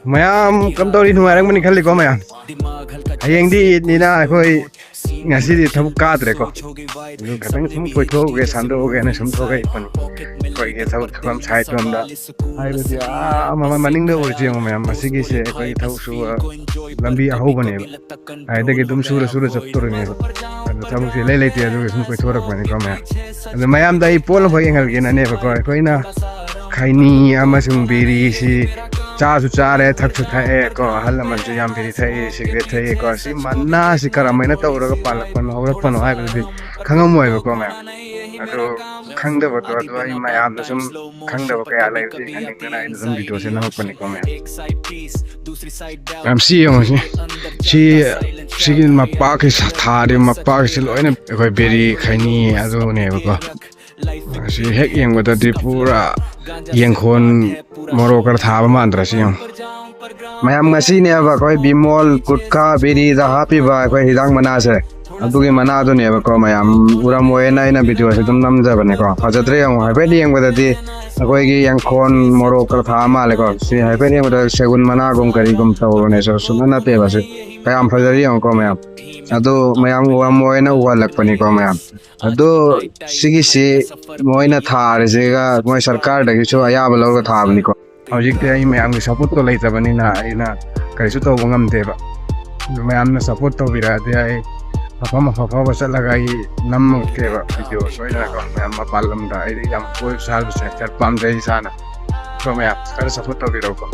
ꯃꯌꯥꯝ ꯀꯝꯗꯧꯔꯤ ꯅꯨꯡꯉꯥꯏꯔꯝꯒꯅꯤ ꯈꯜꯂꯤꯀꯣ ꯃꯌꯥꯝ ꯍꯌꯦꯡꯗꯤ ꯏꯗꯅꯤꯅ ꯑꯩꯈꯣꯏ ꯉꯁꯤꯗꯤ ꯊꯕꯛ ꯀꯥꯗ꯭ꯔꯦꯀꯣ ꯑꯗꯨ ꯈꯤꯇꯪ ꯁꯨꯝ ꯀꯣꯏꯊꯣꯛꯎꯒꯦ ꯁꯥꯟꯗꯣꯛꯎꯒꯦꯅ ꯁꯨꯝ ꯊꯣꯛꯂꯛꯏꯄꯅꯤ ꯑꯩꯈꯣꯏꯒꯤ ꯊꯕꯛ ꯁꯨꯐꯝ ꯁꯥꯏꯠꯂꯣꯝꯗ ꯍꯥꯏꯕꯗꯤ ꯃꯅꯤꯡꯗ ꯑꯣꯏꯔꯁꯨ ꯌꯦꯡꯉꯣ ꯃꯌꯥꯝ ꯃꯁꯤꯒꯤꯁꯦ ꯑꯩꯈꯣꯏꯒꯤ ꯊꯕꯛ ꯁꯨꯕ ꯂꯝꯕꯤ ꯑꯍꯧꯕꯅꯦꯕ ꯍꯥꯏꯗꯒꯤ ꯑꯗꯨꯝ ꯁꯨꯔ ꯆꯠꯇꯣꯔꯤꯅꯦꯕ ꯑꯗꯨ ꯊꯕꯛꯁꯦ ꯂꯩ ꯂꯩꯇꯦ ꯑꯗꯨꯒ ꯁꯨꯝ ꯀꯣꯏꯊꯣꯔꯛꯄꯅꯤꯀꯣ ꯃꯌꯥꯝ ꯑꯗꯨ ꯃꯌꯥꯝꯗ ꯑꯩ ꯄꯣꯠ ꯑꯃꯈꯛ ꯌꯦꯡꯍꯜꯒꯦꯅꯅꯦꯕꯀꯣ ꯑꯩꯈꯣꯏꯅ ꯈꯩꯅꯤ ꯑꯃꯁꯨꯡ ꯕꯦꯔꯤꯁꯤ ꯆꯥꯁꯨ ꯆꯥꯔꯦ ꯊꯛꯁꯨ ꯊꯛꯑꯦ ꯀꯣ ꯑꯍꯜ ꯂꯃꯟꯁꯨ ꯌꯥꯝ ꯕꯤꯔꯤ ꯊꯛꯏ ꯁꯤꯒꯔꯦꯠ ꯊꯛꯏ ꯀꯣ ꯁꯤ ꯃꯅꯥꯁꯤ ꯀꯔꯝꯃꯥꯏꯅ ꯇꯧꯔꯒ ꯄꯥꯜꯂꯛꯄꯅꯣ ꯍꯧꯔꯛꯄꯅꯣ ꯍꯥꯏꯕꯗꯨꯗꯤ ꯈꯪꯉꯝꯃꯣꯏꯕꯀꯣ ꯃꯌꯥꯝ ꯑꯗꯨ ꯈꯪꯗꯕꯗꯣ ꯑꯗꯨ ꯑꯩ ꯃꯌꯥꯝꯅ ꯁꯨꯝ ꯈꯪꯗꯕ ꯀꯌꯥ ꯂꯩꯕꯁꯤ ꯈꯪꯅꯤꯡꯗꯅ ꯑꯩꯅ ꯁꯨꯝ ꯚꯤꯗꯤꯑꯣꯁꯦ ꯅꯝꯃꯛꯄꯅꯤꯀꯣ ꯃꯌꯥꯝ ꯁꯤ ꯌꯦꯡꯉꯣ ꯁꯤꯒꯤ ꯃꯄꯥꯛꯀꯤ ꯊꯥꯔꯤꯕ ꯃꯄꯥꯛꯁꯤ ꯂꯣꯏꯅ ꯑꯩꯈꯣꯏ ꯕꯦꯔꯤ ꯈꯩꯅꯤ ꯑꯗꯨꯅꯦꯕꯀꯣ ꯁꯤ ꯍꯦꯛ ꯌꯦꯡꯕꯗꯗꯤ ꯄꯨꯔꯥ ꯌꯦꯡꯈꯣꯟ ꯃꯣꯔꯣꯛ ꯈꯔ ꯊꯥꯕ ꯃꯥꯟꯗ꯭ꯔꯥ ꯁꯤ ꯌꯦꯡꯉꯣ ꯃꯌꯥꯝ ꯉꯁꯤꯅꯦꯕ ꯑꯩꯈꯣꯏ ꯕꯤꯃꯣꯜ ꯒꯨꯠꯈꯥ ꯕꯦꯔꯤꯗ ꯍꯥꯞꯄꯤꯕ ꯑꯩꯈꯣꯏ ꯍꯤꯗꯥꯛ ꯃꯅꯥꯁꯦ ꯑꯗꯨꯒꯤ ꯃꯅꯥꯗꯨꯅꯦꯕꯀꯣ ꯃꯌꯥꯝ ꯎꯔꯝꯃꯣꯏꯅ ꯑꯩꯅ ꯚꯤꯗꯤꯑꯣꯁꯦ ꯑꯗꯨꯝ ꯅꯝꯖꯕꯅꯦꯀꯣ ꯐꯖꯗ꯭ꯔꯦ ꯌꯦꯡꯉꯣ ꯍꯥꯏꯐꯦꯠ ꯌꯦꯡꯕꯗꯗꯤ ꯑꯩꯈꯣꯏꯒꯤ ꯌꯦꯡꯈꯣꯟ ꯃꯣꯔꯣꯛ ꯈꯔ ꯊꯥꯕ ꯃꯥꯜꯂꯦꯀꯣ ꯁꯤ ꯍꯥꯏꯐꯦꯠ ꯌꯦꯡꯕꯗ ꯁꯦꯒꯨꯟ ꯃꯅꯥꯒꯨꯝ ꯀꯔꯤꯒꯨꯝ ꯇꯧꯕꯅꯦ ꯁꯨꯡꯅꯠ ꯅꯠꯇꯦꯕ ꯁꯤ ꯀꯌꯥꯝ ꯐꯖꯔꯤ ꯌꯦꯡꯉꯣꯀꯣ ꯃꯌꯥꯝ ꯑꯗꯨ ꯃꯌꯥꯝ ꯎꯔꯝꯃꯣꯏꯅ ꯎꯍꯜꯂꯛꯄꯅꯤꯀꯣ ꯃꯌꯥꯝ ꯑꯗꯨ ꯁꯤꯒꯤꯁꯤ ꯃꯣꯏꯅ ꯊꯥꯔꯤꯁꯤꯒ ꯃꯣꯏ ꯁꯔꯀꯥꯔꯗꯒꯤꯁꯨ ꯑꯌꯥꯕ ꯂꯧꯔꯒ ꯊꯥꯕꯅꯤꯀꯣ ꯍꯧꯖꯤꯛꯇꯤ ꯑꯩ ꯃꯌꯥꯝꯒꯤ ꯁꯄꯣꯔꯠꯇꯣ ꯂꯩꯇꯕꯅꯤꯅ ꯑꯩꯅ ꯀꯔꯤꯁꯨ ꯇꯧꯕ ꯉꯝꯗꯦꯕ ꯑꯗꯨ ꯃꯌꯥꯝꯅ ꯁꯄꯣꯔꯠ ꯇꯧꯕꯤꯔꯛꯑꯗꯤ ꯑꯩ ꯃꯐꯝ ꯑꯐꯕ ꯆꯠꯂꯒ ꯑꯩ ꯅꯝꯃꯛꯀꯦꯕ ꯚꯤꯗꯤꯑꯣ ꯁꯣꯏꯗꯅꯀꯣ ꯃꯌꯥꯝ ꯃꯄꯥꯟ ꯂꯝꯗ ꯑꯩꯗꯤ ꯌꯥꯝ ꯀꯣꯏꯕ ꯆꯠꯄ ꯄꯥꯝꯖꯩ ꯏꯁꯥꯅ ꯃꯌꯥꯝ ꯈꯔ ꯁꯄꯣꯔꯠ ꯇꯧꯕꯤꯔꯛꯎꯀꯣ